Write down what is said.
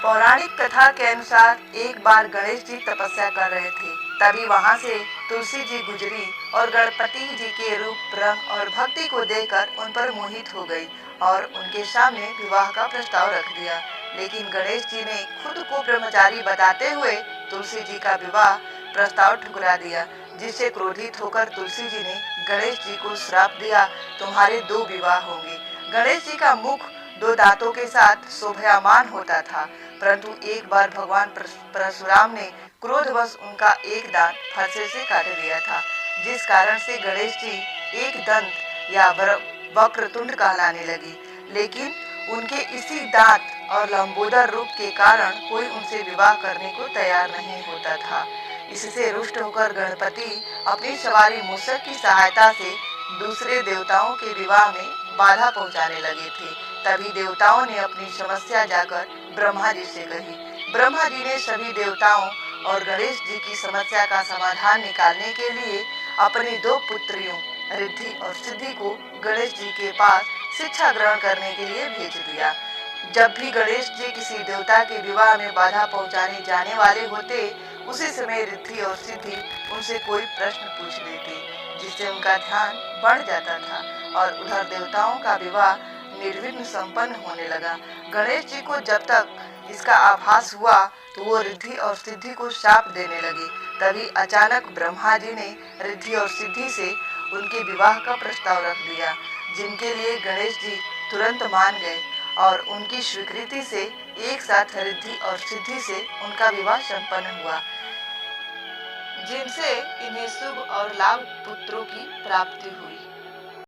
पौराणिक कथा के अनुसार एक बार गणेश जी तपस्या कर रहे थे। तभी वहां से तुलसी जी गुजरी और गणपति जी के रूप, रंग और भक्ति को देखकर उन पर मोहित हो गई और उनके सामने विवाह का प्रस्ताव रख दिया। लेकिन गणेश जी ने खुद को ब्रह्मचारी बताते हुए तुलसी जी का विवाह प्रस्ताव ठुकरा दिया, जिससे क्रोधित होकर तुलसी जी ने गणेश जी को श्राप दिया, तुम्हारे 2 विवाह होंगे। गणेश जी का मुख 2 दांतों के साथ शोभायमान होता था, परंतु एक बार भगवान परशुराम ने क्रोधवश उनका एक दांत फरसे से काट दिया था, जिस कारण से गणेश जी एक दंत या वक्रतुंड कहलाने लगे। लेकिन उनके इसी दांत और लंबोदर रूप के कारण कोई उनसे विवाह करने को तैयार नहीं होता था। इससे रुष्ट होकर गणपति अपनी सवारी मूषक की सहायता से दूसरे देवताओं के विवाह में बाधा पहुंचाने लगे थे। तभी देवताओं ने अपनी समस्या जाकर ब्रह्मा जी से कही। ब्रह्मा जी ने सभी देवताओं और गणेश जी की समस्या का समाधान निकालने के लिए अपनी 2 पुत्रियों रिद्धि और सिद्धि को गणेश जी के पास शिक्षा ग्रहण करने के लिए भेज दिया। जब भी गणेश जी किसी देवता के विवाह में बाधा पहुंचाने जाने वाले होते, उसी समय रिद्धि और सिद्धि उनसे कोई प्रश्न पूछ लेते, जिससे उनका ध्यान बढ़ जाता था और उधर देवताओं का विवाह निर्विघ्न संपन्न होने लगा। गणेश जी को जब तक इसका आभास हुआ तो वो रिद्धि और सिद्धि को शाप देने लगे। तभी अचानक ब्रह्मा जी ने रिद्धि और सिद्धि से उनके विवाह का प्रस्ताव रख दिया, जिनके लिए गणेश जी तुरंत मान गए और उनकी स्वीकृति से एक साथ रिद्धि और सिद्धि से उनका विवाह संपन्न हुआ, जिनसे इन्हें शुभ और लाभ पुत्रों की प्राप्ति हुई।